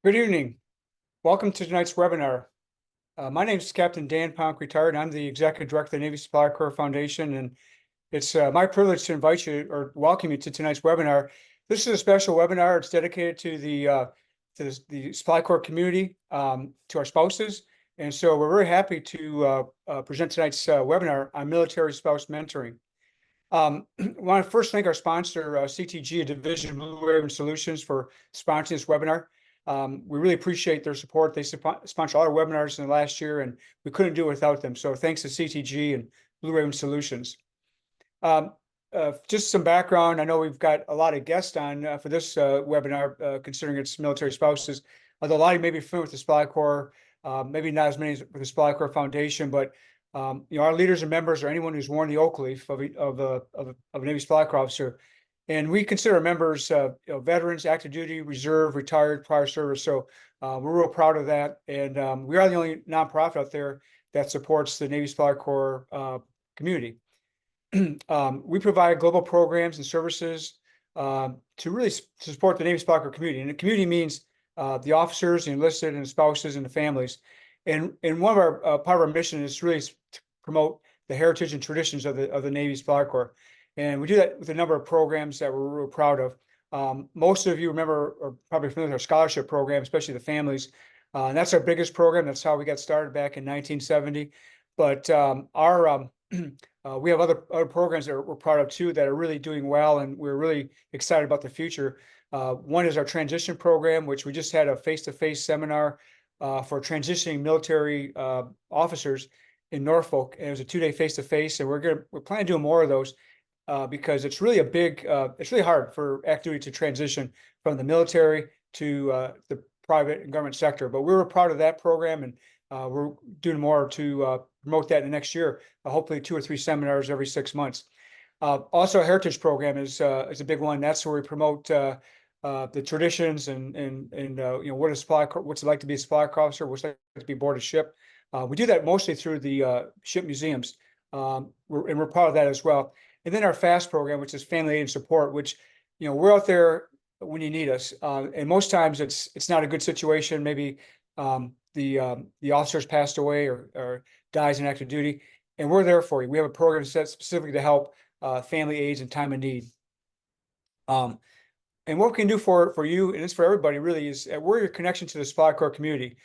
Good evening. Welcome to tonight's webinar. My name is Captain Dan Ponk, retired. I'm the Executive Director of the Navy Supply Corps Foundation, and it's my privilege to invite you or welcome you to tonight's webinar. This is a special webinar. It's dedicated to the Supply Corps community, to our spouses. And so we're very happy to present tonight's webinar on military spouse mentoring. I want to first thank our sponsor, CTG, a division of Blue Raven Solutions, for sponsoring this webinar. We really appreciate their support. They sponsor all our webinars in the last year, and we couldn't do it without them. So thanks to CTG and Blue Raven Solutions. Just some background. I know we've got a lot of guests on for this webinar, considering it's military spouses. Although a lot of you may be familiar with the Supply Corps, maybe not as many as with the Supply Corps Foundation, but our leaders and members are anyone who's worn the oak leaf of a Navy Supply Corps officer. And we consider members veterans, active duty, reserve, retired, prior service. So we're real proud of that. And we are the only nonprofit out there that supports the Navy Supply Corps community. We provide global programs and services to really support the Navy Supply Corps community. And the community means the officers, the enlisted, and the spouses and the families. And one of our part of our mission is really to promote the heritage and traditions of the Navy Supply Corps. And we do that with a number of programs that we're real proud of. Most of you remember, or probably familiar with our scholarship program, especially the families. And that's our biggest program. That's how we got started back in 1970. But we have other programs that we're proud of too that are really doing well, and we're really excited about the future. One is our transition program, which we just had a face-to-face seminar for transitioning military officers in Norfolk, and it was a 2-day face-to-face, and we're planning to do more of those. Because it's really it's really hard for active duty to transition from the military to the private and government sector. But we were proud of that program, and we're doing more to promote that in the next year. Hopefully 2 or 3 seminars every 6 months. Also, a heritage program is a big one. That's where we promote the traditions and what's it like to be a supply corps officer, what's it like to be aboard a ship. We do that mostly through the ship museums, and we're proud of that as well. And then our FAST program, which is Family Aid and Support, which, we're out there when you need us. And most times it's not a good situation. Maybe the officer's passed away or dies in active duty, and we're there for you. We have a program set specifically to help family aides in time of need. And what we can do for you, and it's for everybody really, is we're your connection to the Supply Corps community.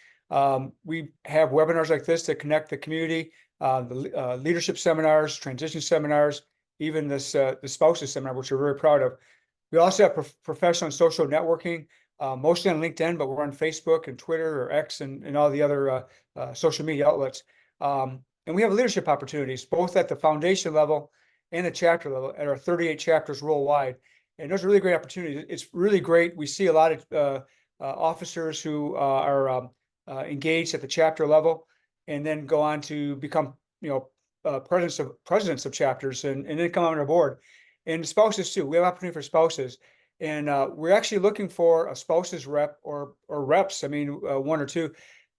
We have webinars like this that connect the community, the leadership seminars, transition seminars, even the spouses seminar, which we're very proud of. We also have professional and social networking, mostly on LinkedIn, but we're on Facebook and Twitter or X and all the other social media outlets. And we have leadership opportunities, both at the foundation level and the chapter level, at our 38 chapters worldwide. And those are really great opportunities. It's really great. We see a lot of officers who are engaged at the chapter level and then go on to become, presidents of chapters and then come on our board. And spouses too. We have opportunity for spouses, and we're actually looking for a spouses rep or reps. I mean, 1 or 2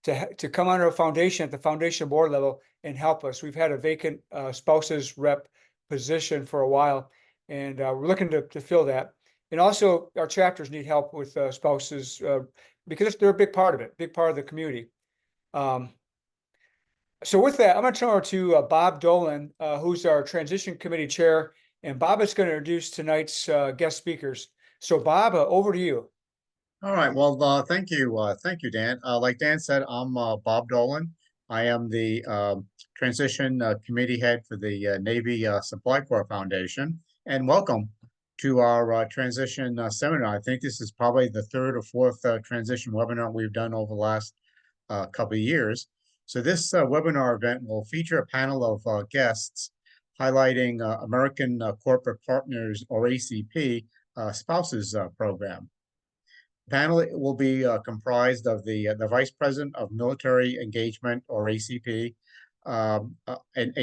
to come on our foundation at the foundation board level and help us. We've had a vacant spouses rep position for a while, and we're looking to fill that. And also, our chapters need help with spouses because they're a big part of it, big part of the community. So with that, I'm going to turn over to Bob Dolan, who's our transition committee chair, and Bob is going to introduce tonight's guest speakers. So Bob, over to you. All right. Well, thank you, Dan. Like Dan said, I'm Bob Dolan. I am the transition committee head for the Navy Supply Corps Foundation, and welcome to our transition seminar. I think this is probably the 3rd or 4th transition webinar we've done over the last couple of years. So this webinar event will feature a panel of guests highlighting American Corporate Partners, or ACP, spouses program. The panel will be comprised of the Vice President of Military Engagement, or ACP, a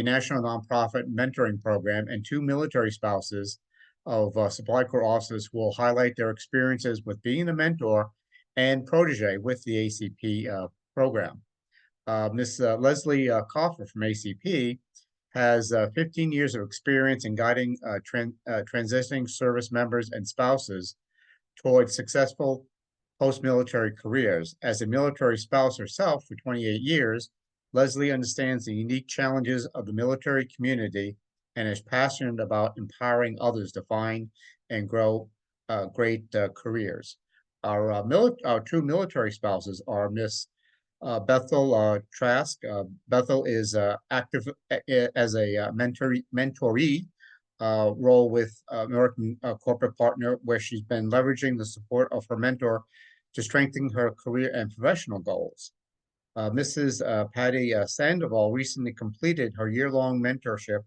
national nonprofit mentoring program, and 2 military spouses of Supply Corps officers who will highlight their experiences with being a mentor and protege with the ACP program. Ms. Leslie Coffey from ACP has 15 years of experience in guiding transitioning service members and spouses towards successful post-military careers. As a military spouse herself for 28 years, Leslie understands the unique challenges of the military community and is passionate about empowering others to find and grow great careers. Our two military spouses are Miss Bethel Trask. Bethel is active as a mentoree role with American corporate partner, where she's been leveraging the support of her mentor to strengthen her career and professional goals. Mrs. Patty Sandoval recently completed her year-long mentorship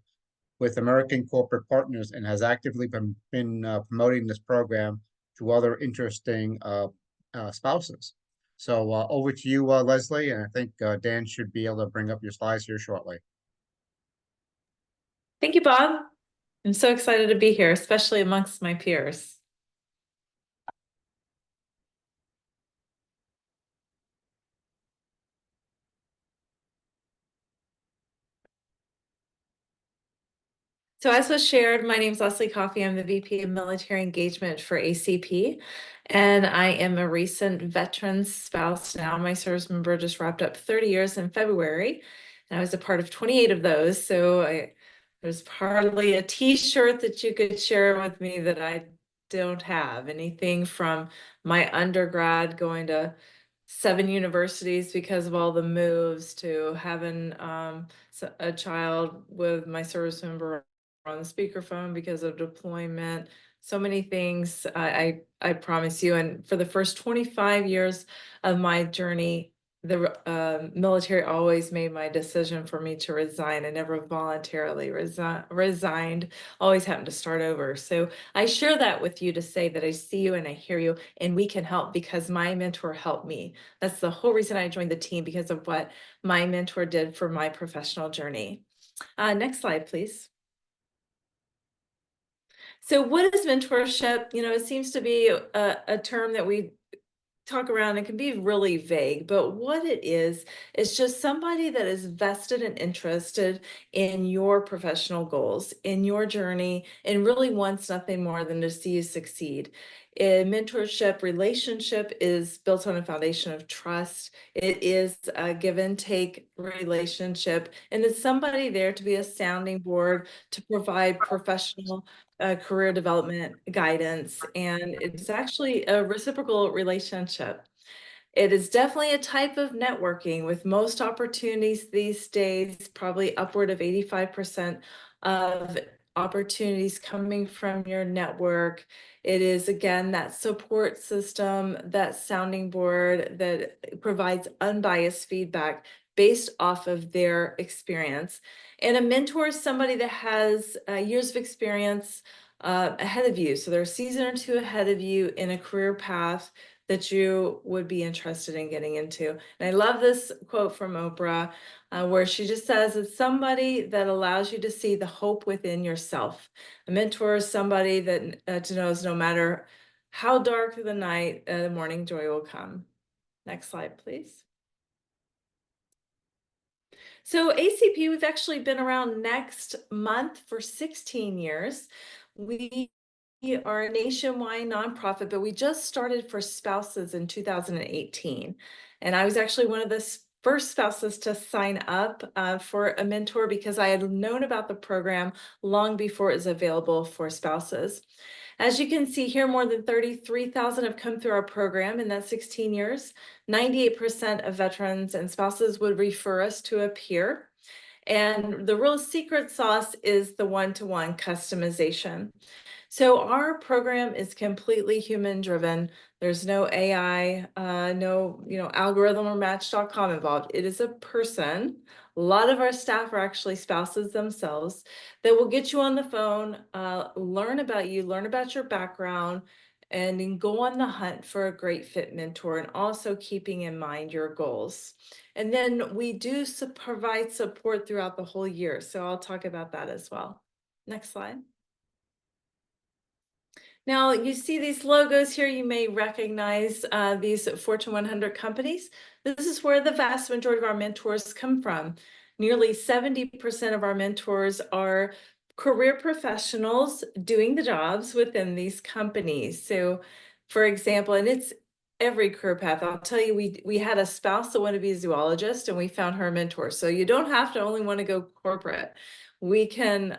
with American corporate partners and has actively been promoting this program to other interesting spouses. So over to you, Leslie, and I think Dan should be able to bring up your slides here shortly. Thank you, Bob. I'm so excited to be here, especially amongst my peers. So as was shared, my name is Leslie Coffey. I'm the VP of Military Engagement for ACP, and I am a recent veteran spouse now. My service member just wrapped up 30 years in February, and I was a part of 28 of those. So there's hardly a t-shirt that you could share with me that I don't have. Anything from my undergrad going to 7 universities because of all the moves, to having a child with my service member on the speakerphone because of deployment. So many things, I promise you. And for the first 25 years of my journey, the military always made my decision for me to resign. I never voluntarily resigned, always happened to start over. So I share that with you to say that I see you and I hear you, and we can help because my mentor helped me. That's the whole reason I joined the team, because of what my mentor did for my professional journey. Next slide, please. So what is mentorship? You know, it seems to be a term that we talk around. It can be really vague, but what it is just somebody that is vested and interested in your professional goals, in your journey, and really wants nothing more than to see you succeed. A mentorship relationship is built on a foundation of trust. It is a give and take relationship, and it's somebody there to be a sounding board, to provide professional career development guidance, and it's actually a reciprocal relationship. It is definitely a type of networking, with most opportunities these days, probably upward of 85% of opportunities coming from your network. It is, again, that support system, that sounding board that provides unbiased feedback based off of their experience. And a mentor is somebody that has years of experience ahead of you. So they're a season or two ahead of you in a career path that you would be interested in getting into. And I love this quote from Oprah, where she just says, it's somebody that allows you to see the hope within yourself. A mentor is somebody that knows no matter how dark the night, the morning joy will come. Next slide, please. So ACP, we've actually been around next month for 16 years. We are a nationwide nonprofit, but we just started for spouses in 2018. And I was actually one of the first spouses to sign up for a mentor, because I had known about the program long before it was available for spouses. As you can see here, more than 33,000 have come through our program in that 16 years. 98% of veterans and spouses would refer us to a peer. And the real secret sauce is the one-to-one customization. So our program is completely human driven. There's no AI, no algorithm or match.com involved. It is a person. A lot of our staff are actually spouses themselves that will get you on the phone, learn about you, learn about your background, and then go on the hunt for a great fit mentor, and also keeping in mind your goals. And then we do provide support throughout the whole year. So I'll talk about that as well. Next slide. Now, you see these logos here, you may recognize these Fortune 100 companies. This is where the vast majority of our mentors come from. Nearly 70% of our mentors are career professionals doing the jobs within these companies. So, for example, and it's every career path. I'll tell you, we had a spouse that wanted to be a zoologist, and we found her a mentor. So you don't have to only want to go corporate. We can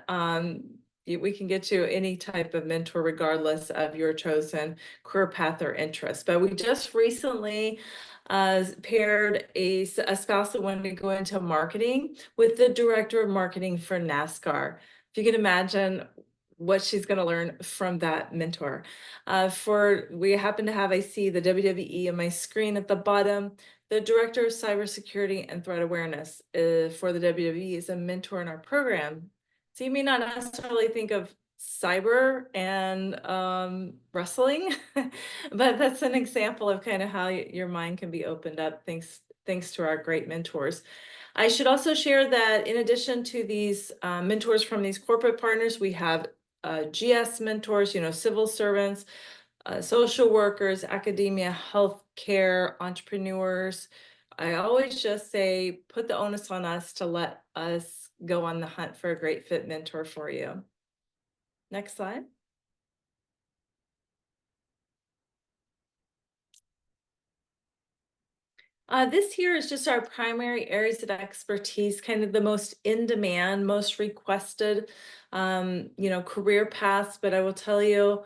we can get you any type of mentor regardless of your chosen career path or interest. But we just recently paired a spouse that wanted to go into marketing with the director of marketing for NASCAR. If you can imagine what she's going to learn from that mentor. We happen to have, I see the WWE on my screen at the bottom. The director of cybersecurity and threat awareness for the WWE is a mentor in our program. So you may not necessarily think of cyber and wrestling, but that's an example of kind of how your mind can be opened up thanks to our great mentors. I should also share that in addition to these mentors from these corporate partners, we have GS mentors, civil servants, social workers, academia, healthcare, entrepreneurs. I always just say, put the onus on us to let us go on the hunt for a great fit mentor for you. Next slide. This here is just our primary areas of expertise, kind of the most in demand, most requested, career paths. But I will tell you,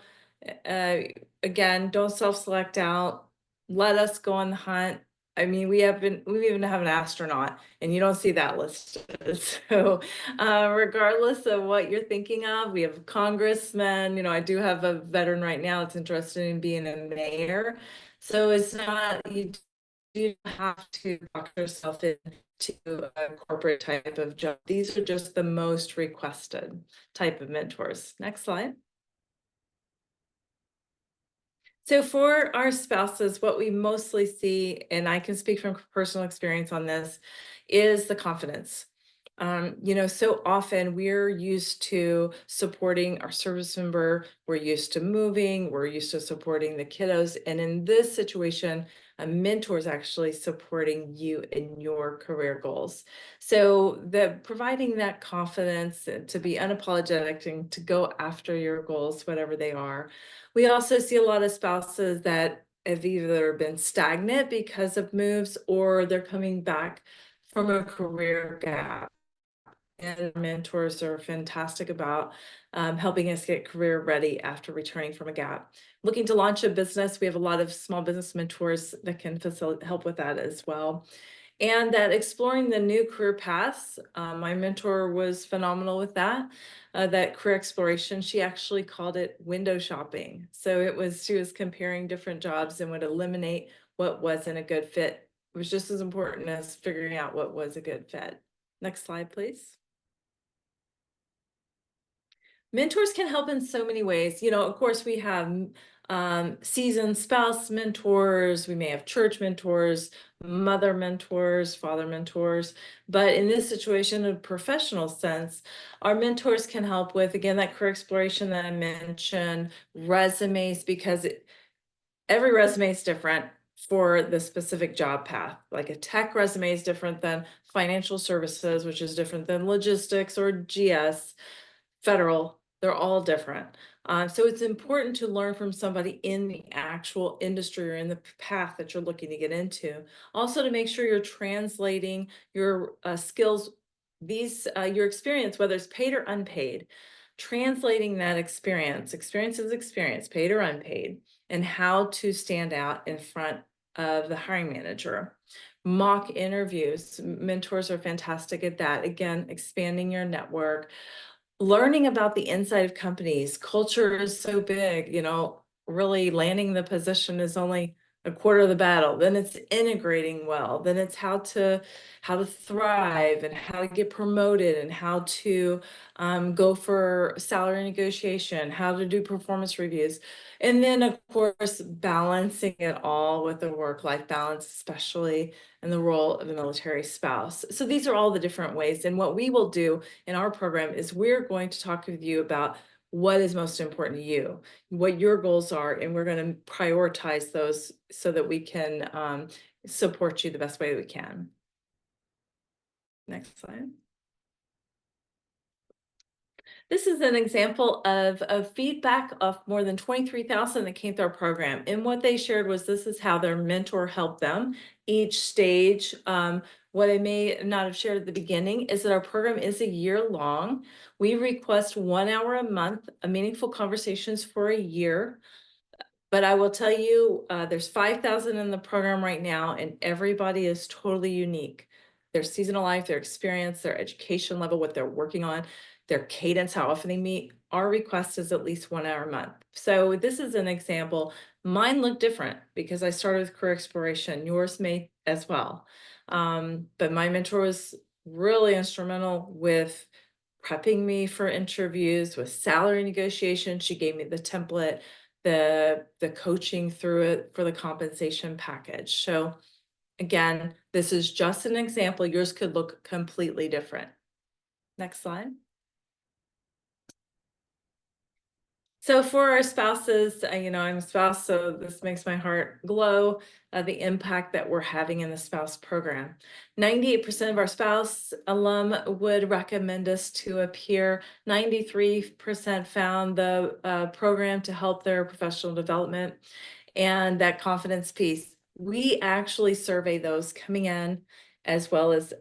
again, don't self-select out. Let us go on the hunt. I mean, we even have an astronaut, and you don't see that listed. So, regardless of what you're thinking of, we have congressmen. I do have a veteran right now that's interested in being a mayor. So it's not you have to box yourself into a corporate type of job. These are just the most requested type of mentors. Next slide. So for our spouses, what we mostly see, and I can speak from personal experience on this, is the confidence. So often we're used to supporting our service member, we're used to moving, we're used to supporting the kiddos. And in this situation, a mentor is actually supporting you in your career goals. So providing that confidence to be unapologetic and to go after your goals, whatever they are. We also see a lot of spouses that have either been stagnant because of moves or they're coming back from a career gap. And mentors are fantastic about helping us get career ready after returning from a gap. Looking to launch a business, we have a lot of small business mentors that can help with that as well. And that exploring the new career paths, my mentor was phenomenal with that. That career exploration, she actually called it window shopping. So she was comparing different jobs and would eliminate what wasn't a good fit. It was just as important as figuring out what was a good fit. Next slide, please. Mentors can help in so many ways. Of course, we have seasoned spouse mentors, we may have church mentors, mother mentors, father mentors. But in this situation, in a professional sense, our mentors can help with, again, that career exploration that I mentioned, resumes, because every resume is different for the specific job path. Like a tech resume is different than financial services, which is different than logistics or GS, federal. They're all different. So it's important to learn from somebody in the actual industry or in the path that you're looking to get into. Also to make sure you're translating your skills, your experience, whether it's paid or unpaid, translating that experience is experience, paid or unpaid, and how to stand out in front of the hiring manager. Mock interviews, mentors are fantastic at that. Again, expanding your network. Learning about the inside of companies. Culture is so big, really landing the position is only a quarter of the battle. Then it's integrating well. Then it's how to thrive and how to get promoted and how to go for salary negotiation, how to do performance reviews. And then, of course, balancing it all with the work-life balance, especially in the role of a military spouse. So these are all the different ways. And what we will do in our program is we're going to talk with you about what is most important to you, what your goals are, and we're going to prioritize those so that we can support you the best way we can. Next slide. This is an example of feedback of more than 23,000 that came through our program. And what they shared was this is how their mentor helped them each stage. What I may not have shared at the beginning is that our program is a year long. We request 1 hour a month, meaningful conversations for a year. But I will tell you, there's 5,000 in the program right now, and everybody is totally unique. Their seasonal life, their experience, their education level, what they're working on, their cadence, how often they meet. Our request is at least 1 hour a month. So this is an example. Mine look different because I started with career exploration. Yours may as well. But my mentor was really instrumental with prepping me for interviews, with salary negotiation. She gave me the template, the coaching through it for the compensation package. So again, this is just an example. Yours could look completely different. Next slide. So for our spouses, I'm a spouse, so this makes my heart glow, the impact that we're having in the spouse program. 98% of our spouse alum would recommend us to a peer. 93% found the program to help their professional development and that confidence piece. We actually survey those coming in as well as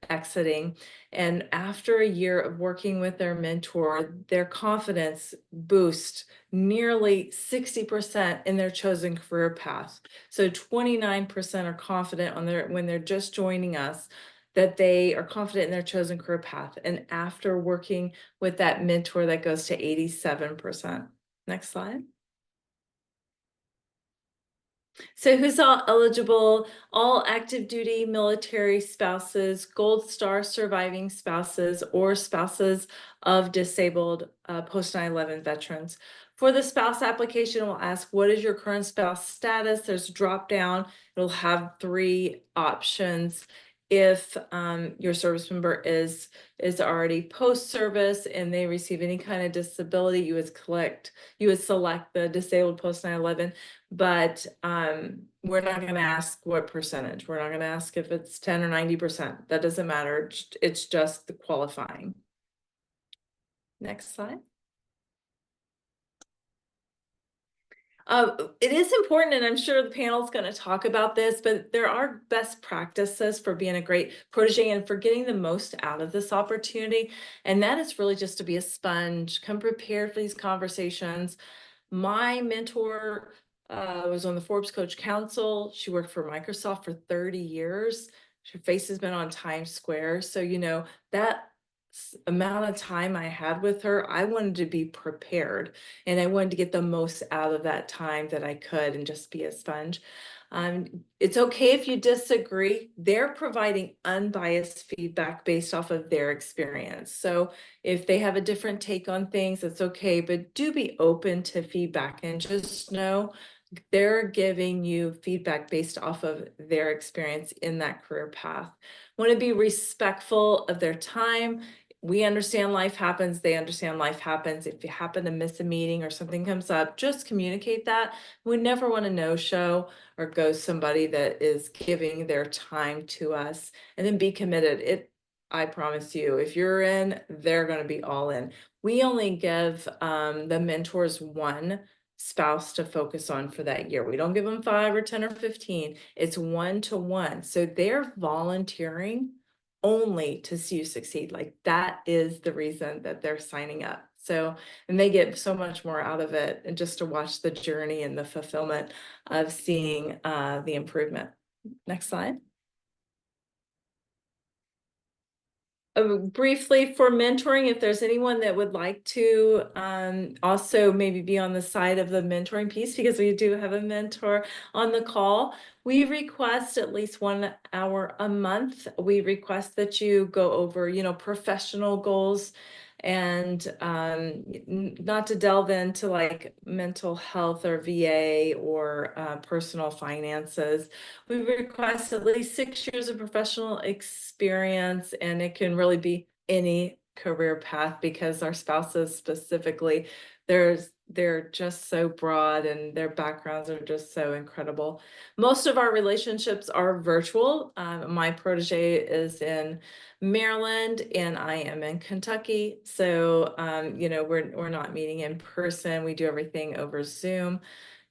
exiting. And after a year of working with their mentor, their confidence boosts nearly 60% in their chosen career path. So 29% are confident when they're just joining us, that they are confident in their chosen career path. And after working with that mentor, that goes to 87%. Next slide. So who's all eligible? All active duty military spouses, Gold Star surviving spouses, or spouses of disabled post 9/11 veterans. For the spouse application, we'll ask, what is your current spouse status? There's a drop down. It'll have 3 options. If your service member is already post-service and they receive any kind of disability, you would select the disabled post 9/11. But we're not going to ask what percentage. We're not going to ask if it's 10 or 90%. That doesn't matter. It's just the qualifying. Next slide. It is important, and I'm sure the panel is going to talk about this, but there are best practices for being a great protege and for getting the most out of this opportunity. And that is really just to be a sponge, come prepared for these conversations. My mentor was on the Forbes Coach Council. She worked for Microsoft for 30 years. Her face has been on Times Square. So, that amount of time I had with her, I wanted to be prepared and I wanted to get the most out of that time that I could and just be a sponge. It's okay if you disagree. They're providing unbiased feedback based off of their experience. So if they have a different take on things, it's okay, but do be open to feedback and just know they're giving you feedback based off of their experience in that career path. Want to be respectful of their time. We understand life happens. They understand life happens. If you happen to miss a meeting or something comes up, just communicate that. We never want to no-show or ghost somebody that is giving their time to us, and then be committed. I promise you, if you're in, they're going to be all in. We only give the mentors 1 spouse to focus on for that year. We don't give them 5 or 10 or 15. It's 1-to-1. So they're volunteering only to see you succeed. Like, that is the reason that they're signing up. So, and they get so much more out of it, and just to watch the journey and the fulfillment of seeing the improvement. Next slide. Briefly, for mentoring, if there's anyone that would like to also maybe be on the side of the mentoring piece, because we do have a mentor on the call, we request at least 1 hour a month. We request that you go over, professional goals, and not to delve into like mental health or VA or personal finances. We request at least 6 years of professional experience, and it can really be any career path, because our spouses specifically, there's they're just so broad and their backgrounds are just so incredible. Most of our relationships are virtual. My protege is in Maryland and I am in Kentucky. So, you know, we're not meeting in person. We do everything over Zoom.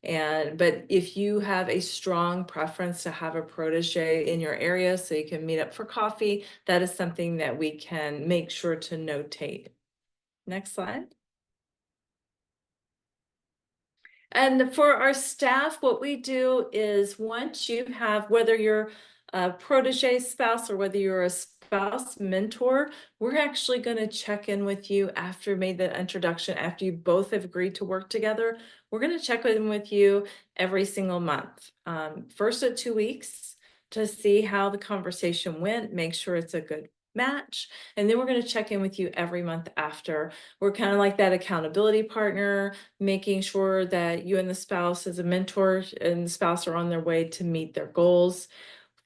But if you have a strong preference to have a protege in your area so you can meet up for coffee, that is something that we can make sure to notate. Next slide. And for our staff, what we do is once you have, whether you're a protege spouse or whether you're a spouse mentor, we're actually going to check in with you after you made the introduction, after you both have agreed to work together. We're going to check in with you every single month. First at 2 weeks to see how the conversation went, make sure it's a good match. And then we're going to check in with you every month after. We're kind of like that accountability partner, making sure that you and the spouse as a mentor and the spouse are on their way to meet their goals.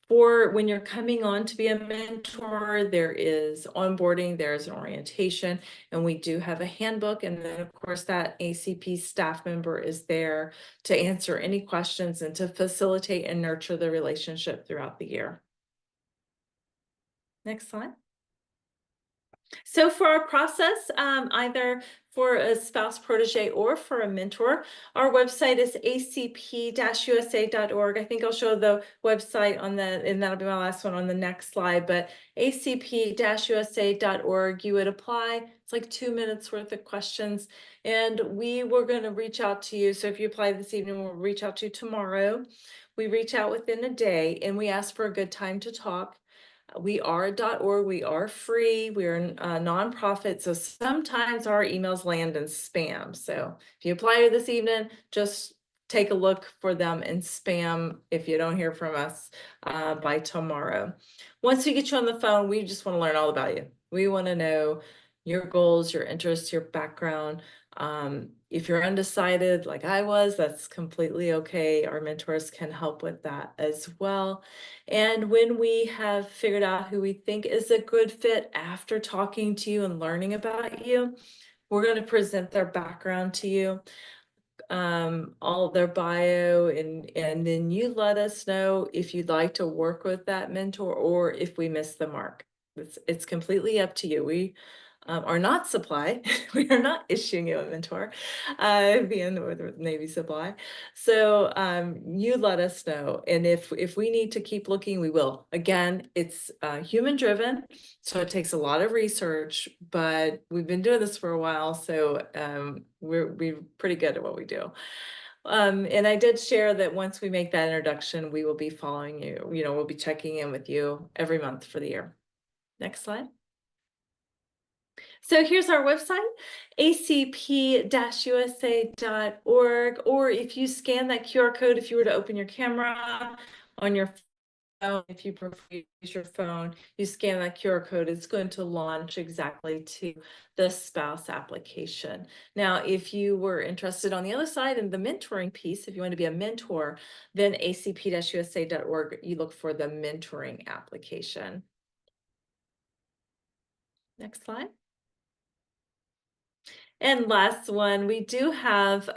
For when you're coming on to be a mentor, there is onboarding, there's an orientation, and we do have a handbook. And then of course that ACP staff member is there to answer any questions and to facilitate and nurture the relationship throughout the year. Next slide. So for our process, either for a spouse protege or for a mentor, our website is acp-usa.org. I think I'll show the website on the, and that'll be my last one on the next slide, but acp-usa.org, you would apply. It's like 2 minutes worth of questions. And we were going to reach out to you. So if you apply this evening, we'll reach out to you tomorrow. We reach out within a day and we ask for a good time to talk. We are a .org, we are free, we're a nonprofit, so sometimes our emails land in spam. So if you apply this evening, just take a look for them in spam if you don't hear from us by tomorrow. Once we get you on the phone, we just want to learn all about you. We want to know your goals, your interests, your background. If you're undecided like I was, that's completely okay. Our mentors can help with that as well. And when we have figured out who we think is a good fit after talking to you and learning about you, we're going to present their background to you, all of their bio, and then you let us know if you'd like to work with that mentor or if we miss the mark. It's completely up to you. We are not supply. We are not issuing you a mentor, being the Navy supply. So you let us know. And if we need to keep looking, we will. Again, it's human driven. So it takes a lot of research, but we've been doing this for a while. So we're pretty good at what we do. And I did share that once we make that introduction, we will be following you. You know, we'll be checking in with you every month for the year. Next slide. So here's our website, acp-usa.org, or if you scan that QR code, if you were to open your camera on your phone, if you prefer to use your phone, you scan that QR code, it's going to launch exactly to the spouse application. Now, if you were interested on the other side in the mentoring piece, if you want to be a mentor, then acp-usa.org, you look for the mentoring application. Next slide. And last one, we do have,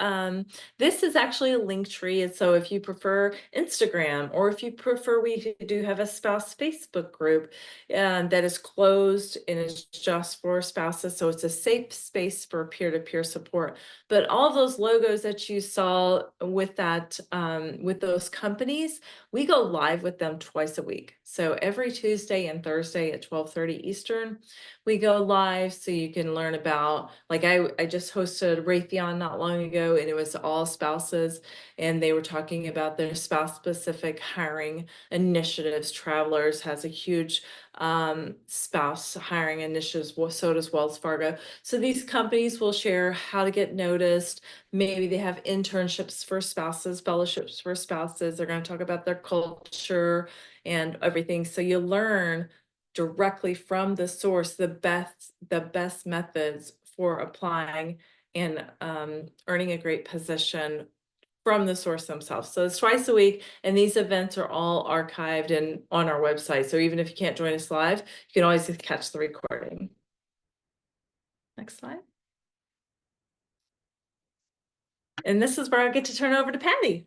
this is actually a link tree. And so if you prefer Instagram, or if you prefer, we do have a spouse Facebook group that is closed and is just for spouses. So it's a safe space for peer-to-peer support. But all those logos that you saw with that, with those companies, we go live with them twice a week. So every Tuesday and Thursday at 12:30 Eastern, we go live so you can learn about, like I just hosted Raytheon not long ago, and it was all spouses, and they were talking about their spouse specific hiring initiatives. Travelers has a huge spouse hiring initiatives, so does Wells Fargo. So these companies will share how to get noticed. Maybe they have internships for spouses, fellowships for spouses. They're going to talk about their culture and everything. So you learn directly from the source the best methods for applying and earning a great position from the source themselves. So it's twice a week, and these events are all archived and on our website. So even if you can't join us live, you can always catch the recording. Next slide. And this is where I get to turn over to Patty.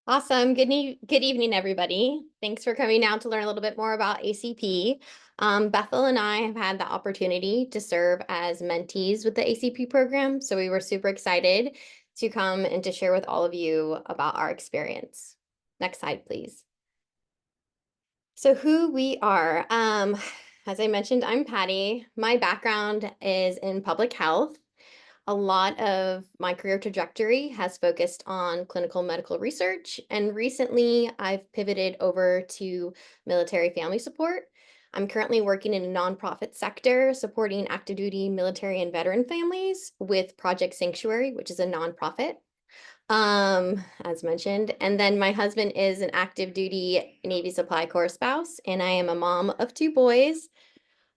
Awesome. Good evening, everybody. Thanks for coming out to learn a little bit more about ACP. Bethel and I have had the opportunity to serve as mentees with the ACP program, so we were super excited to come and to share with all of you about our experience. Next slide, please. So who we are. As I mentioned, I'm Patty. My background is in public health. A lot of my career trajectory has focused on clinical medical research, and recently I've pivoted over to military family support. I'm currently working in a nonprofit sector supporting active duty military and veteran families with Project Sanctuary, which is a nonprofit, as mentioned. And then my husband is an active duty Navy Supply Corps spouse, and I am a mom of 2 boys.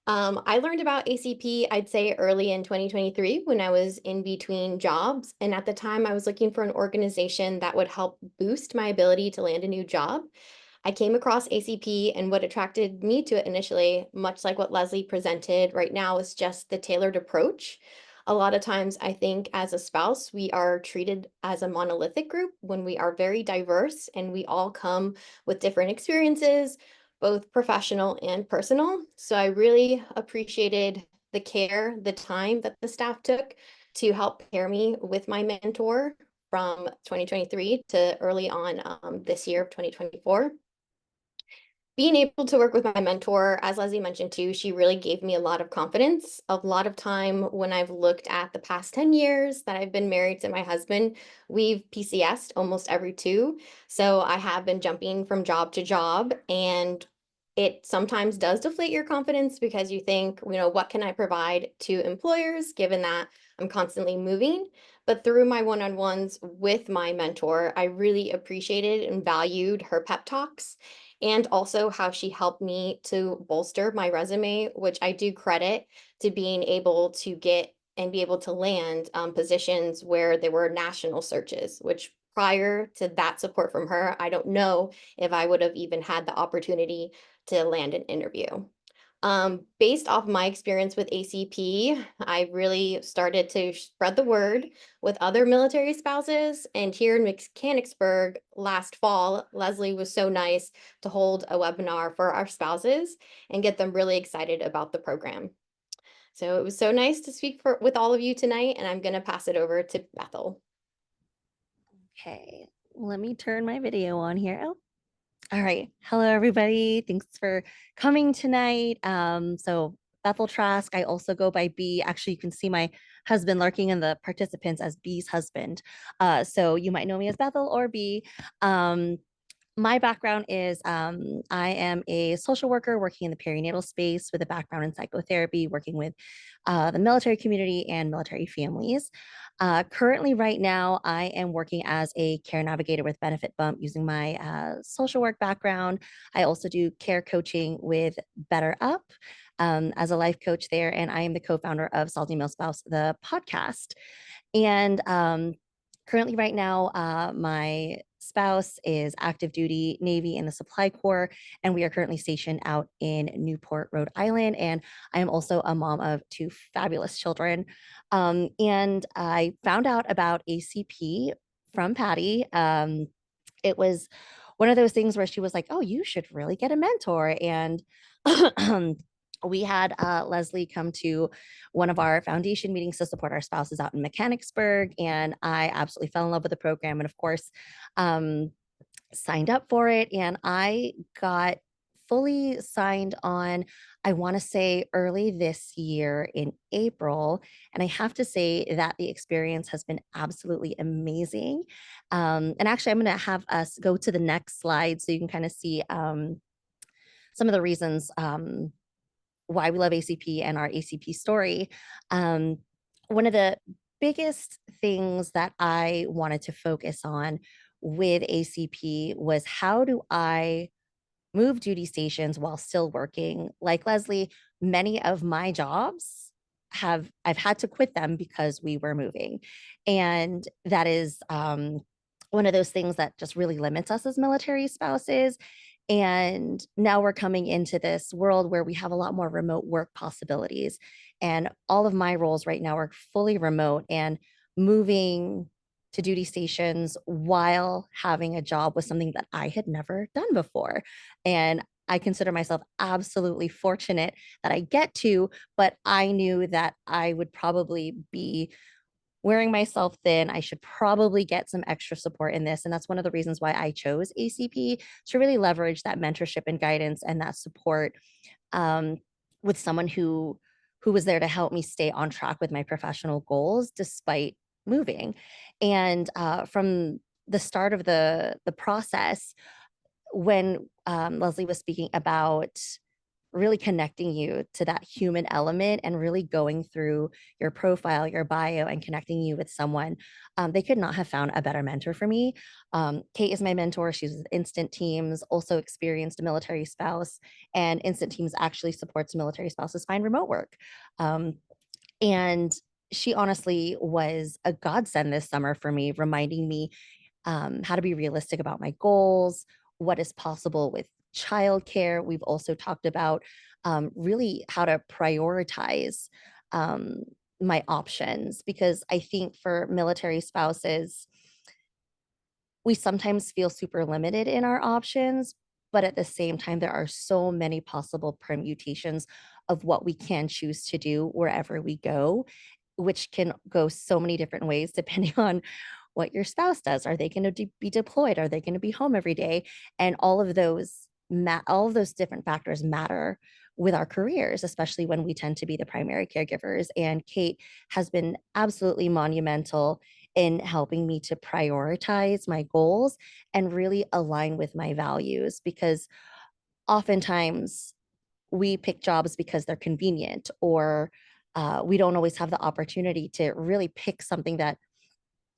I learned about ACP, I'd say early in 2023 when I was in between jobs. And at the time, I was looking for an organization that would help boost my ability to land a new job. I came across ACP, and what attracted me to it initially, much like what Leslie presented right now, is just the tailored approach. A lot of times, I think as a spouse, we are treated as a monolithic group when we are very diverse and we all come with different experiences, both professional and personal. So I really appreciated the care, the time that the staff took to help pair me with my mentor from 2023 to early on this year of 2024. Being able to work with my mentor, as Leslie mentioned too, she really gave me a lot of confidence. A lot of time when I've looked at the past 10 years that I've been married to my husband, we've PCS'd almost every 2. So I have been jumping from job to job, and it sometimes does deflate your confidence because you think, what can I provide to employers given that I'm constantly moving? But through my one-on-ones with my mentor, I really appreciated and valued her pep talks, and also how she helped me to bolster my resume, which I do credit to being able to get and be able to land positions where there were national searches, which prior to that support from her, I don't know if I would have even had the opportunity to land an interview. Based off my experience with ACP, I really started to spread the word with other military spouses. And here in Mechanicsburg last fall, Leslie was so nice to hold a webinar for our spouses and get them really excited about the program. So it was so nice to speak with all of you tonight, and I'm going to pass it over to Bethel. Okay, let me turn my video on here. Oh, all right. Hello, everybody. Thanks for coming tonight. So Bethel Trask, I also go by B. Actually, you can see my husband lurking in the participants as B's husband. So you might know me as Bethel or B. My background is I am a social worker working in the perinatal space with a background in psychotherapy, working with the military community and military families. Currently, right now, I am working as a care navigator with Benefit Bump using my social work background. I also do care coaching with Better Up as a life coach there, and I am the co-founder of Salty Meal Spouse, the podcast. And currently, right now, my spouse is active duty Navy in the Supply Corps, and we are currently stationed out in Newport, Rhode Island. And I am also a mom of 2 fabulous children. And I found out about ACP from Patty. It was one of those things where she was like, "Oh, you should really get a mentor." And we had Leslie come to one of our foundation meetings to support our spouses out in Mechanicsburg, and I absolutely fell in love with the program, and of course signed up for it. And I got fully signed on, I want to say early this year in April, and I have to say that the experience has been absolutely amazing. And actually, I'm going to have us go to the next slide so you can kind of see some of the reasons why we love ACP and our ACP story. One of the biggest things that I wanted to focus on with ACP was, how do I move duty stations while still working? Like Leslie, many of my jobs I've had to quit them because we were moving. And that is one of those things that just really limits us as military spouses. And now we're coming into this world where we have a lot more remote work possibilities. And all of my roles right now are fully remote, and moving to duty stations while having a job was something that I had never done before. And I consider myself absolutely fortunate that I get to, but I knew that I would probably be wearing myself thin. I should probably get some extra support in this. And that's one of the reasons why I chose ACP, to really leverage that mentorship and guidance and that support, um, with someone who was there to help me stay on track with my professional goals despite moving. And from the start of the process, when Leslie was speaking about really connecting you to that human element and really going through your profile, your bio, and connecting you with someone, they could not have found a better mentor for me. Kate is my mentor. She's with Instant Teams, also experienced a military spouse, and Instant Teams actually supports military spouses find remote work. And she honestly was a godsend this summer for me, reminding me how to be realistic about my goals, what is possible with childcare. We've also talked about really how to prioritize my options, because I think for military spouses, we sometimes feel super limited in our options, but at the same time, there are so many possible permutations of what we can choose to do wherever we go, which can go so many different ways depending on what your spouse does. Are they going to be deployed? Are they going to be home every day? And all of those different factors matter with our careers, especially when we tend to be the primary caregivers. And Kate has been absolutely monumental in helping me to prioritize my goals and really align with my values, because oftentimes we pick jobs because they're convenient, or we don't always have the opportunity to really pick something that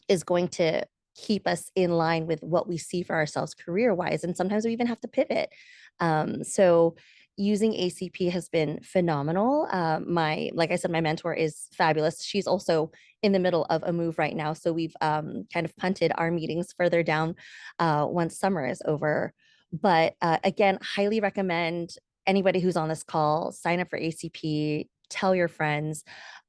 is going to keep us in line with what we see for ourselves career wise. And sometimes we even have to pivot. So using ACP has been phenomenal. Like I said, my mentor is fabulous. She's also in the middle of a move right now. So we've kind of punted our meetings further down once summer is over. But again, highly recommend anybody who's on this call, sign up for ACP, tell your friends.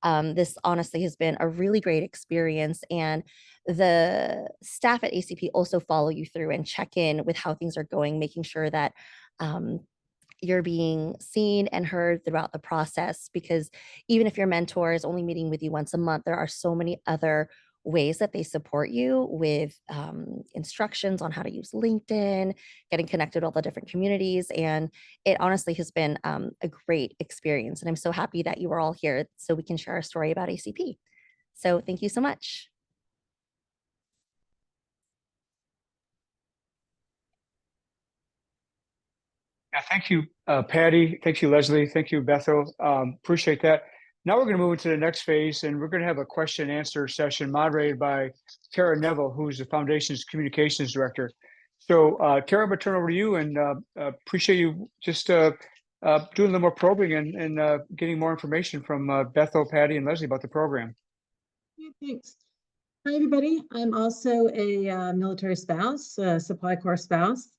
This honestly has been a really great experience. And the staff at ACP also follow you through and check in with how things are going, making sure that you're being seen and heard throughout the process. Because even if your mentor is only meeting with you once a month, there are so many other ways that they support you with instructions on how to use LinkedIn, getting connected to all the different communities. And it honestly has been a great experience. And I'm so happy that you are all here so we can share our story about ACP. So thank you so much. Yeah, thank you, Patty. Thank you, Leslie. Thank you, Bethel. Appreciate that. Now we're going to move into the next phase, and we're going to have a question and answer session moderated by Tara Neville, who's the Foundation's Communications Director. So Tara, I'm going to turn over to you, and appreciate you just doing a little more probing and getting more information from Bethel, Patty, and Leslie about the program. Yeah, thanks. Hi, everybody. I'm also a military spouse, a Supply Corps spouse,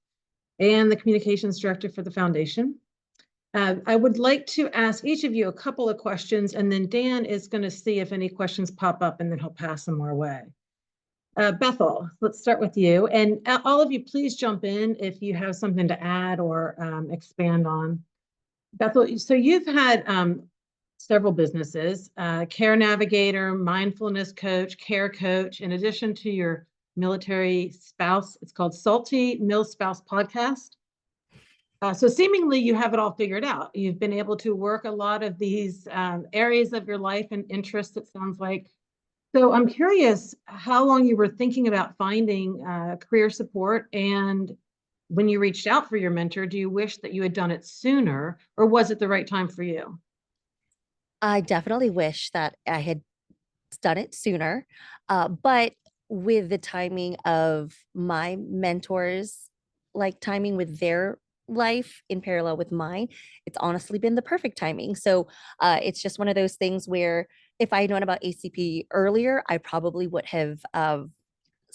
and the communications director for the foundation. I would like to ask each of you a couple of questions, and then Dan is going to see if any questions pop up, and then he'll pass them our way. Bethel, let's start with you. And all of you, please jump in if you have something to add or expand on. Bethel, so you've had several businesses, Care Navigator, Mindfulness Coach, Care Coach, in addition to your military spouse. It's called Salty Mill Spouse Podcast. So seemingly you have it all figured out. You've been able to work a lot of these areas of your life and interests, it sounds like. So I'm curious how long you were thinking about finding career support, and when you reached out for your mentor, do you wish that you had done it sooner, or was it the right time for you? I definitely wish that I had done it sooner, but with the timing of my mentors, like timing with their life in parallel with mine, it's honestly been the perfect timing. So it's just one of those things where if I had known about ACP earlier, I probably would have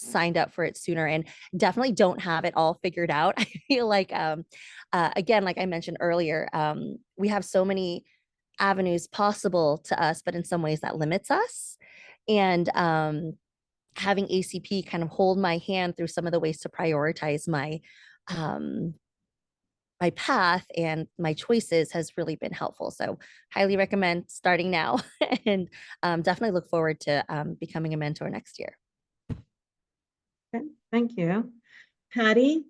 signed up for it sooner and definitely don't have it all figured out. I feel like, again, like I mentioned earlier, we have so many avenues possible to us, but in some ways that limits us. And having ACP kind of hold my hand through some of the ways to prioritize my my path and my choices has really been helpful. So highly recommend starting now and definitely look forward to becoming a mentor next year. Okay, thank you. Patty,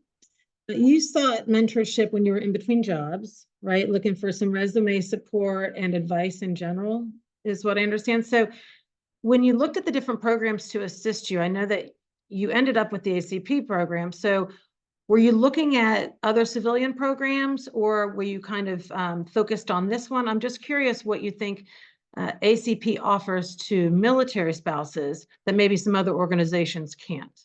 you sought mentorship when you were in between jobs, right? Looking for some resume support and advice in general, is what I understand. So when you looked at the different programs to assist you, I know that you ended up with the ACP program. So were you looking at other civilian programs, or were you kind of focused on this one? I'm just curious what you think ACP offers to military spouses that maybe some other organizations can't.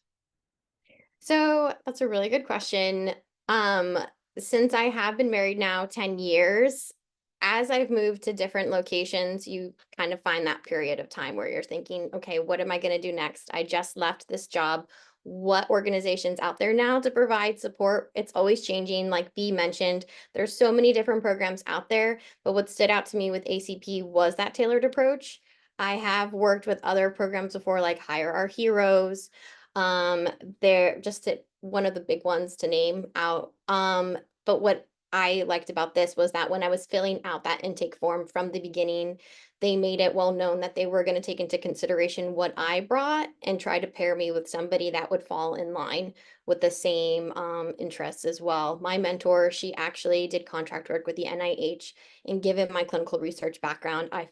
So that's a really good question. Since I have been married now 10 years, as I've moved to different locations, you kind of find that period of time where you're thinking, okay, what am I going to do next? I just left this job. What organizations out there now to provide support? It's always changing. Like B mentioned, there's so many different programs out there, but what stood out to me with ACP was that tailored approach. I have worked with other programs before, like Hire Our Heroes. They're just one of the big ones to name out. But what I liked about this was that when I was filling out that intake form from the beginning, they made it well known that they were going to take into consideration what I brought and try to pair me with somebody that would fall in line with the same interests as well. My mentor, she actually did contract work with the NIH, and given my clinical research background, I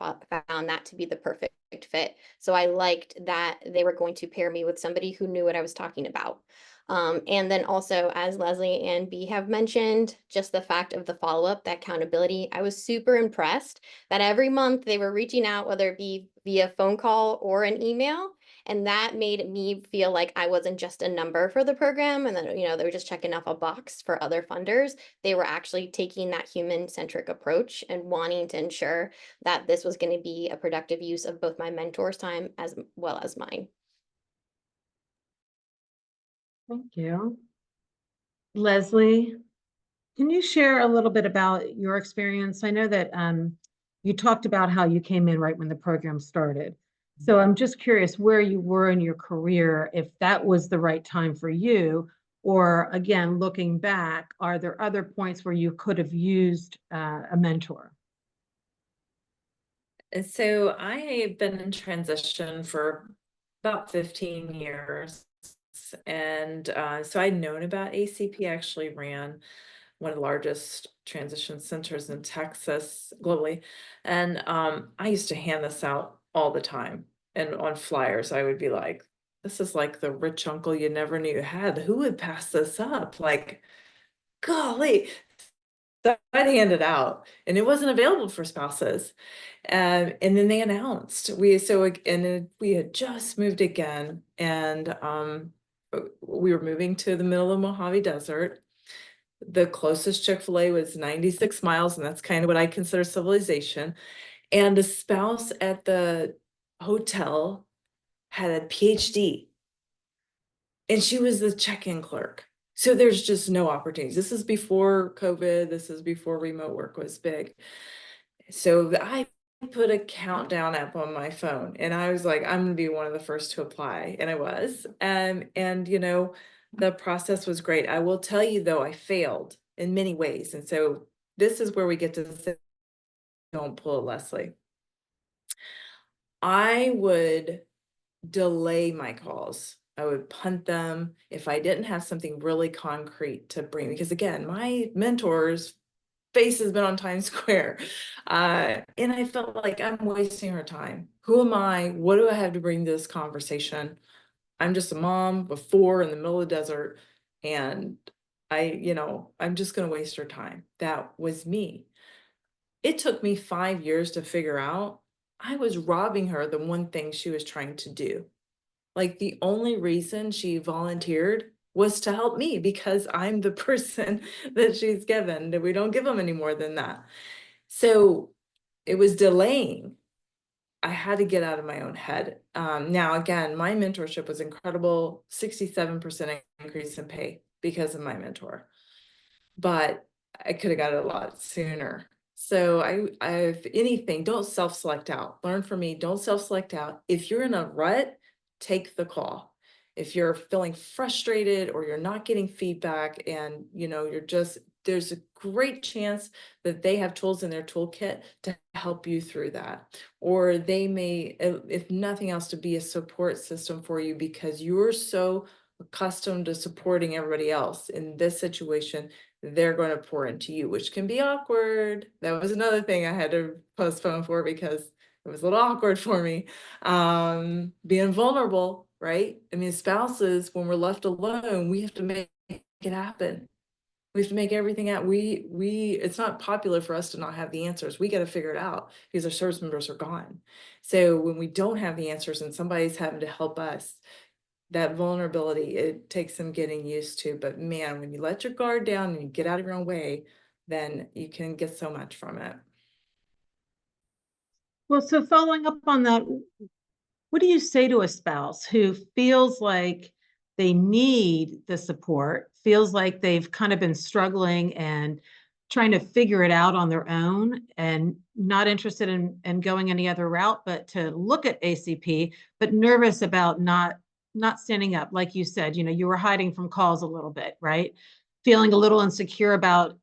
found that to be the perfect fit. So I liked that they were going to pair me with somebody who knew what I was talking about. And then also, as Leslie and B have mentioned, just the fact of the follow-up, that accountability. I was super impressed that every month they were reaching out, whether it be via phone call or an email. And that made me feel like I wasn't just a number for the program and then, they were just checking off a box for other funders. They were actually taking that human-centric approach and wanting to ensure that this was going to be a productive use of both my mentor's time as well as mine. Thank you. Leslie, can you share a little bit about your experience? I know that you talked about how you came in right when the program started. So I'm just curious where you were in your career, if that was the right time for you, or again, looking back, are there other points where you could have used a mentor? So I have been in transition for about 15 years. And so I'd known about ACP. Actually ran one of the largest transition centers in Texas globally. And I used to hand this out all the time. And on flyers, I would be like, this is like the rich uncle you never knew you had. Who would pass this up? Like, golly. So I'd hand it out, and it wasn't available for spouses. And then they announced we had just moved again, and we were moving to the middle of Mojave Desert. The closest Chick-fil-A was 96 miles, and that's kind of what I consider civilization. And the spouse at the hotel had a PhD, and she was the check-in clerk. So there's just no opportunities. This is before COVID. This is before remote work was big. So I put a countdown app on my phone, and I was like, I'm going to be one of the first to apply. And I was. And the process was great. I will tell you, though, I failed in many ways. And so this is where we get to say, don't pull it, Leslie. I would delay my calls. I would punt them if I didn't have something really concrete to bring, because again, my mentor's face has been on Times Square. And I felt like I'm wasting her time. Who am I? What do I have to bring to this conversation? I'm just a mom of 4 in the middle of the desert. And I'm just going to waste her time. That was me. It took me 5 years to figure out I was robbing her the one thing she was trying to do. Like, the only reason she volunteered was to help me, because I'm the person that she's given. We don't give them any more than that. So it was delaying. I had to get out of my own head. Now, again, my mentorship was incredible, 67% increase in pay because of my mentor, but I could have got it a lot sooner. So if anything, don't self-select out. Learn from me, don't self-select out. If you're in a rut, take the call. If you're feeling frustrated or you're not getting feedback and you're just, there's a great chance that they have tools in their toolkit to help you through that. Or they may, if nothing else, to be a support system for you because you're so accustomed to supporting everybody else. In this situation, they're going to pour into you, which can be awkward. That was another thing I had to postpone for because it was a little awkward for me. Being vulnerable, right? I mean, spouses, when we're left alone, we have to make it happen. We have to make everything out. It's not popular for us to not have the answers. We got to figure it out because our service members are gone. So when we don't have the answers and somebody's having to help us, that vulnerability, it takes some getting used to. But man, when you let your guard down and you get out of your own way, then you can get so much from it. Well, so following up on that, what do you say to a spouse who feels like they need the support, feels like they've kind of been struggling and trying to figure it out on their own and not interested in going any other route, but to look at ACP, but nervous about not standing up? Like you said, you were hiding from calls a little bit, right? Feeling a little insecure about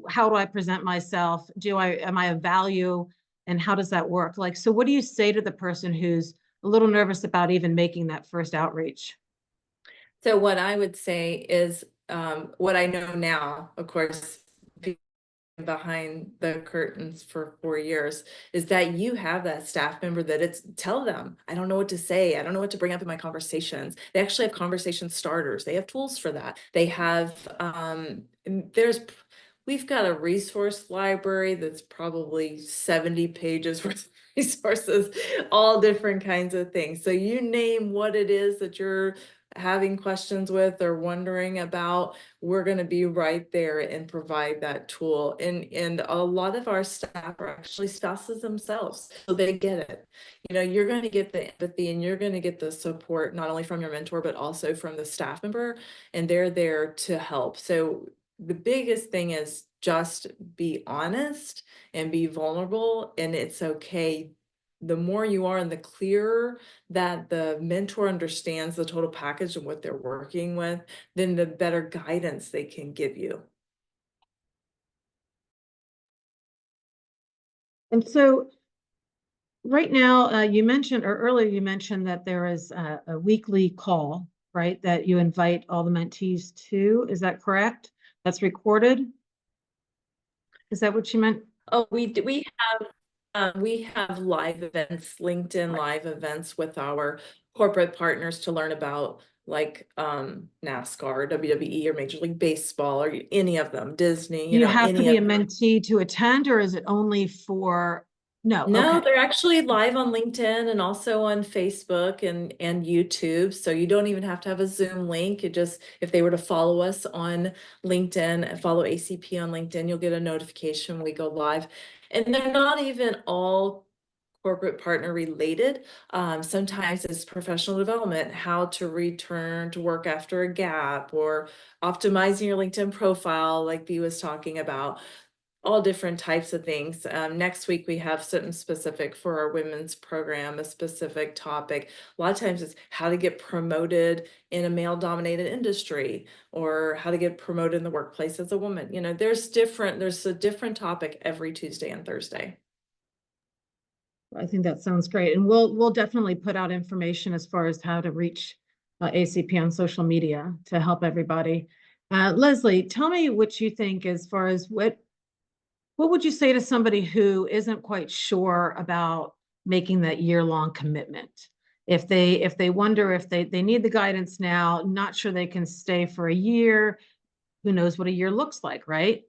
how do I present myself? Am I of value? And how does that work? Like, so what do you say to the person who's a little nervous about even making that first outreach? So what I would say is what I know now, of course, behind the curtains for 4 years, is that you have that staff member that tell them, I don't know what to say. I don't know what to bring up in my conversations. They actually have conversation starters. They have tools for that. They have, we've got a resource library that's probably 70 pages worth of resources, all different kinds of things. So you name what it is that you're having questions with or wondering about, we're going to be right there and provide that tool. And a lot of our staff are actually spouses themselves, so they get it. You're going to get the empathy and you're going to get the support, not only from your mentor, but also from the staff member, and they're there to help. So the biggest thing is just be honest and be vulnerable, and it's okay. The more you are and the clearer that the mentor understands the total package and what they're working with, then the better guidance they can give you. And so right now, you mentioned, or earlier you mentioned that there is a weekly call, right, that you invite all the mentees to. Is that correct? That's recorded? Is that what you meant? Oh, we have live events, LinkedIn live events with our corporate partners to learn about, like NASCAR, WWE, or Major League Baseball, or any of them, Disney, You have to any be a of them. mentee to attend, or is it only for, no, No, okay. they're actually live on LinkedIn and also on Facebook and YouTube. So you don't even have to have a Zoom link. If they were to follow us on LinkedIn and follow ACP on LinkedIn, you'll get a notification when we go live. And they're not even all corporate partner related. Sometimes it's professional development, how to return to work after a gap, or optimizing your LinkedIn profile, like Bea was talking about. All different types of things. Next week, we have something specific for our women's program, a specific topic. A lot of times it's how to get promoted in a male-dominated industry, or how to get promoted in the workplace as a woman. There's a different topic every Tuesday and Thursday. I think that sounds great. And we'll definitely put out information as far as how to reach ACP on social media to help everybody. Leslie, tell me what you think as far as what would you say to somebody who isn't quite sure about making that year-long commitment? If they wonder if they need the guidance now, not sure they can stay for a year, who knows what a year looks like, right?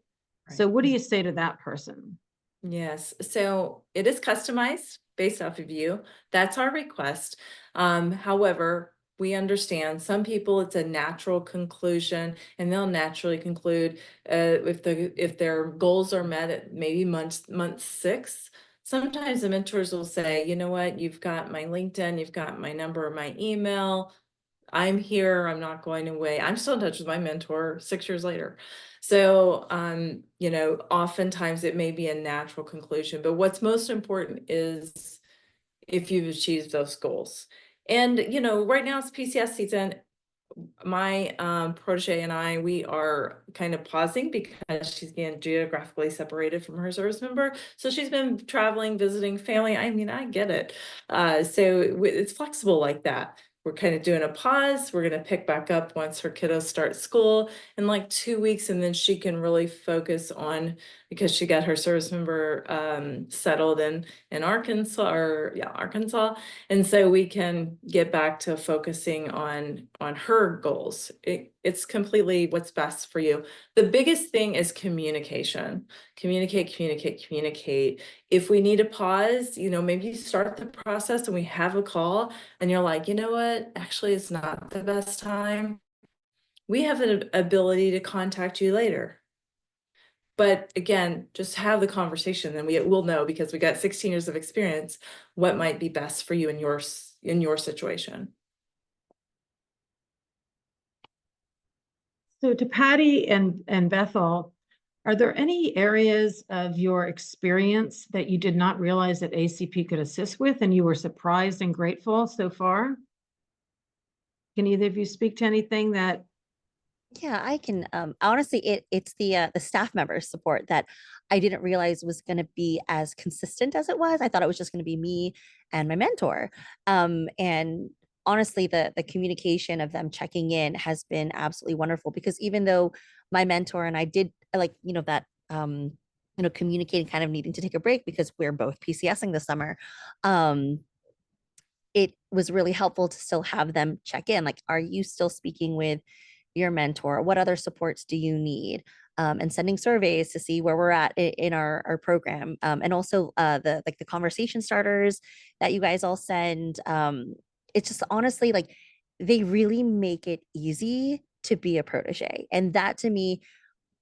So what do you say to that person? Yes, so it is customized based off of you. That's our request. However, we understand some people it's a natural conclusion, and they'll naturally conclude if their goals are met at maybe month 6. sometimes the mentors will say, you know what, you've got my LinkedIn, you've got my number, my email. I'm here, I'm not going away. I'm still in touch with my mentor 6 years later. So, you know, oftentimes it may be a natural conclusion, but what's most important is if you've achieved those goals. And, you know, right now it's PCS season. My protege and I, we are kind of pausing because she's getting geographically separated from her service member. So she's been traveling, visiting family. I mean, I get it. So it's flexible like that. We're kind of doing a pause. We're going to pick back up once her kiddos start school in like 2 weeks, and then she can really focus on, because she got her service member settled in Arkansas, Arkansas. And so we can get back to focusing on her goals. It's completely what's best for you. The biggest thing is communication. Communicate. If we need a pause, you know, maybe you start the process and we have a call and you're like, you know what, actually it's not the best time. We have an ability to contact you later. But again, just have the conversation, and we'll know, because we got 16 years of experience, what might be best for you in your situation. So to Patty and Bethel, are there any areas of your experience that you did not realize that ACP could assist with and you were surprised and grateful so far? Can either of you speak to anything that? Yeah, I can. Honestly, it's the staff members support that I didn't realize was going to be as consistent as it was. I thought it was just going to be me and my mentor. And honestly, the communication of them checking in has been absolutely wonderful, because even though my mentor and I did like, that communicating, kind of needing to take a break because we're both PCSing this summer. It was really helpful to still have them check in. Like, are you still speaking with your mentor? What other supports do you need? And sending surveys to see where we're at in our program. And also the conversation starters that you guys all send. It's just honestly, like, they really make it easy to be a protege. And that to me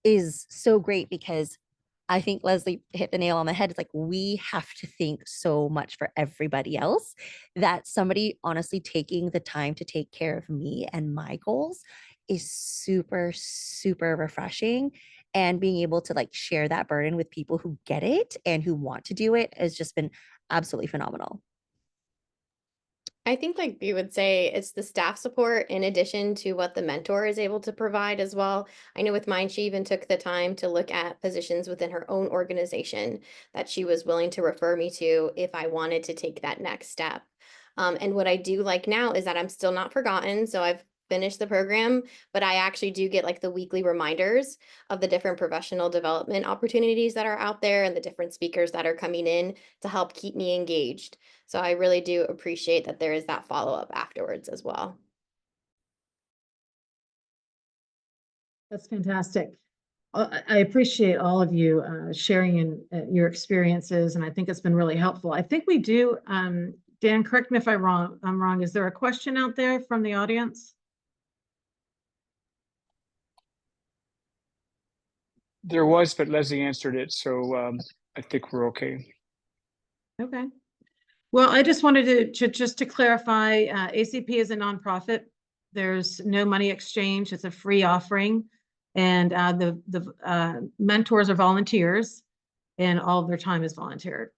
is so great, because I think Leslie hit the nail on the head. It's like, we have to think so much for everybody else, that somebody honestly taking the time to take care of me and my goals is super, super refreshing. And being able to like share that burden with people who get it and who want to do it has just been absolutely phenomenal. I think, like you would say, it's the staff support in addition to what the mentor is able to provide as well. I know with mine, she even took the time to look at positions within her own organization that she was willing to refer me to if I wanted to take that next step. And what I do like now is that I'm still not forgotten. So I've finished the program, but I actually do get like the weekly reminders of the different professional development opportunities that are out there and the different speakers that are coming in to help keep me engaged. So I really do appreciate that there is that follow-up afterwards as well. That's fantastic. I appreciate all of you sharing in your experiences, and I think it's been really helpful. I think we do, Dan, correct me if I'm wrong. Is there a question out there from the audience? There was, but Leslie answered it, so I think we're okay. Okay. Well, I just wanted to clarify, ACP is a nonprofit. There's no money exchange. It's a free offering. And the mentors are volunteers, and all of their time is volunteered.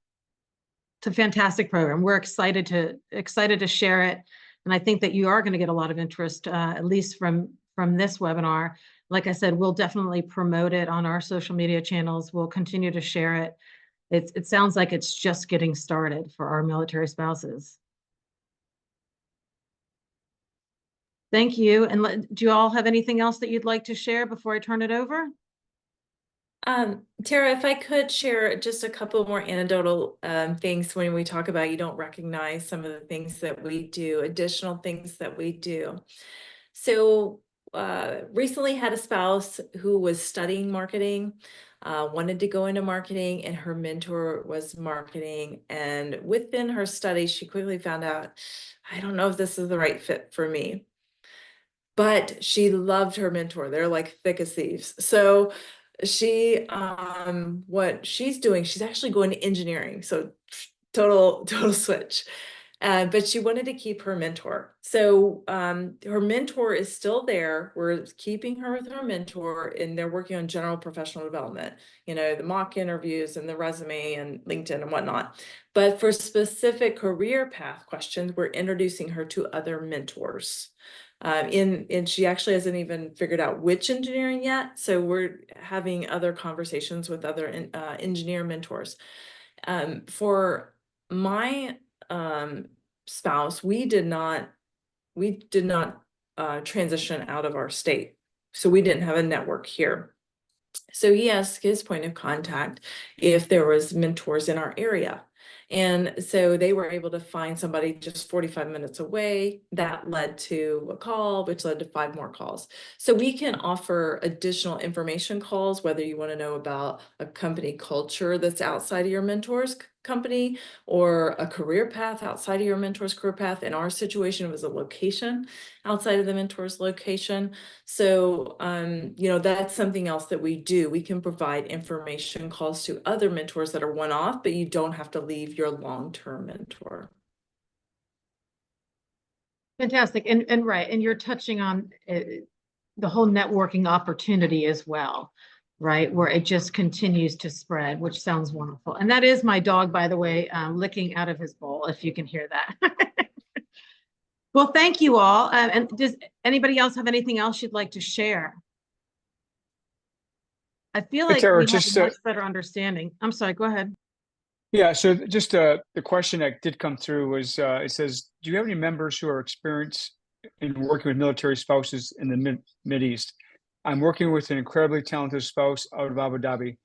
It's a fantastic program. We're excited to share it. And I think that you are going to get a lot of interest, at least from this webinar. Like I said, we'll definitely promote it on our social media channels. We'll continue to share it. It sounds like it's just getting started for our military spouses. Thank you. And do you all have anything else that you'd like to share before I turn it over? Tara, if I could share just a couple more anecdotal things when we talk about, you don't recognize some of the things that we do, additional things that we do. So recently had a spouse who was studying marketing, wanted to go into marketing, and her mentor was marketing. And within her study, she quickly found out, I don't know if this is the right fit for me. But she loved her mentor. They're like thick as thieves. So she, what she's doing, she's actually going to engineering. So total switch. But she wanted to keep her mentor. So her mentor is still there. We're keeping her with her mentor, and they're working on general professional development, the mock interviews and the resume and LinkedIn and whatnot. But for specific career path questions, we're introducing her to other mentors. And she actually hasn't even figured out which engineering yet. So we're having other conversations with other engineer mentors. For my spouse, we did not transition out of our state, so we didn't have a network here. So he asked his point of contact if there was mentors in our area. And so they were able to find somebody just 45 minutes away. That led to a call, which led to 5 more calls. So we can offer additional information calls, whether you want to know about a company culture that's outside of your mentor's company or a career path outside of your mentor's career path. In our situation, it was a location outside of the mentor's location. So, that's something else that we do. We can provide information calls to other mentors that are one-off, but you don't have to leave your long-term mentor. Fantastic. And right. And you're touching on the whole networking opportunity as well, right? Where it just continues to spread, which sounds wonderful. And that is my dog, by the way, licking out of his bowl, if you can hear that. Well, thank you all. And does anybody else have anything else you'd like to share? I feel like Tara, we have just, a much better understanding. I'm sorry, go ahead. Yeah, so just the question that did come through was, it says, do you have any members who are experienced in working with military spouses in the Mideast? I'm working with an incredibly talented spouse out of Abu Dhabi.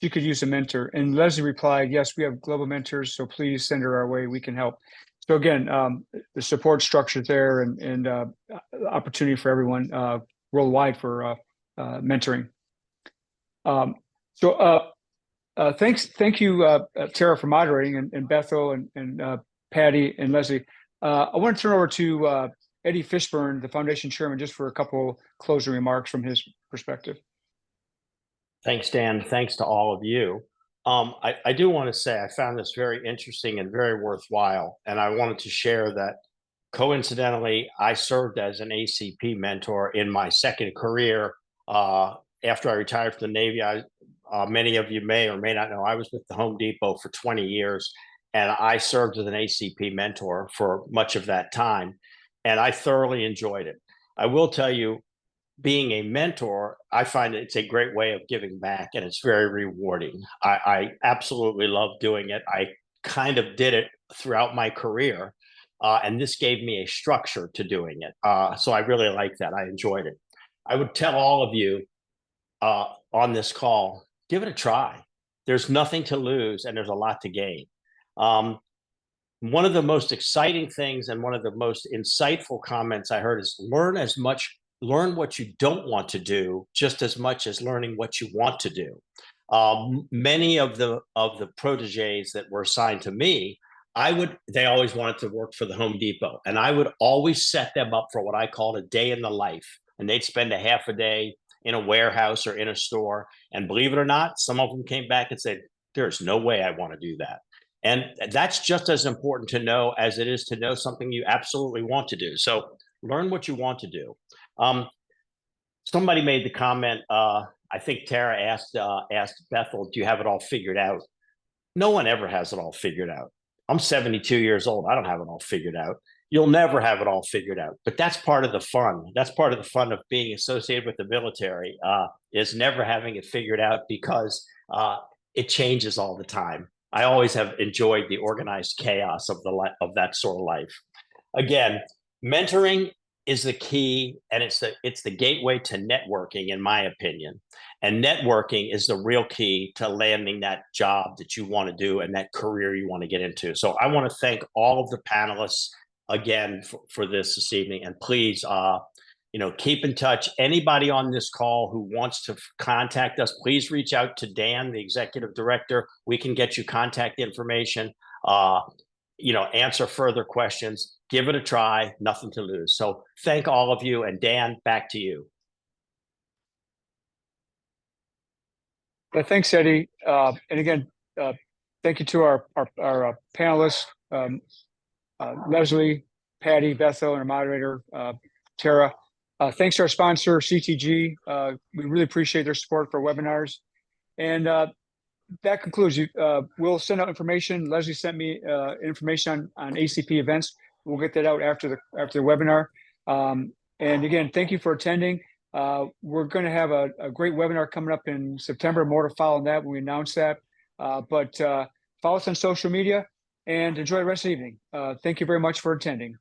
She could use a mentor. And Leslie replied, yes, we have global mentors, so please send her our way. We can help. So again, the support structure there and opportunity for everyone worldwide for mentoring. Thank you, Tara, for moderating, and Bethel and Patty and Leslie. I want to turn over to Eddie Fishburne, the foundation chairman, just for a couple closing remarks from his perspective. Thanks, Dan. Thanks to all of you. I do want to say I found this very interesting and very worthwhile. And I wanted to share that coincidentally, I served as an ACP mentor in my second career. After I retired from the Navy, many of you may or may not know, I was with the Home Depot for 20 years, and I served as an ACP mentor for much of that time. And I thoroughly enjoyed it. I will tell you, being a mentor, I find it's a great way of giving back, and it's very rewarding. I absolutely love doing it. I kind of did it throughout my career, and this gave me a structure to doing it. So I really like that. I enjoyed it. I would tell all of you on this call, give it a try. There's nothing to lose, and there's a lot to gain. One of the most exciting things and one of the most insightful comments I heard is learn what you don't want to do just as much as learning what you want to do. Many of the proteges that were assigned to me, they always wanted to work for the Home Depot, and I would always set them up for what I called a day in the life, and they'd spend a half a day in a warehouse or in a store. And believe it or not, some of them came back and said, there's no way I want to do that. And that's just as important to know as it is to know something you absolutely want to do. So learn what you want to do. Somebody made the comment, I think Tara asked Bethel, do you have it all figured out? No one ever has it all figured out. I'm 72 years old. I don't have it all figured out. You'll never have it all figured out, but that's part of the fun. That's part of the fun of being associated with the military, is never having it figured out, because it changes all the time. I always have enjoyed the organized chaos of that sort of life. Again, mentoring is the key, and it's the gateway to networking, in my opinion. And networking is the real key to landing that job that you want to do and that career you want to get into. So I want to thank all of the panelists again for this evening, and please, keep in touch. Anybody on this call who wants to contact us, please reach out to Dan, the executive director. We can get you contact information. Answer further questions. Give it a try. Nothing to lose. So thank all of you, and Dan, back to you. Thanks, Eddie. And again, Thank you to our panelists, Leslie, Patty, Bethel, and our moderator, Tara. Thanks to our sponsor, CTG. We really appreciate their support for webinars. And that concludes. We'll send out information. Leslie sent me information on ACP events. We'll get that out after the webinar. And again, thank you for attending. We're going to have a great webinar coming up in September. More to follow on that when we announce that. But follow us on social media and enjoy the rest of the evening. Thank you very much for attending.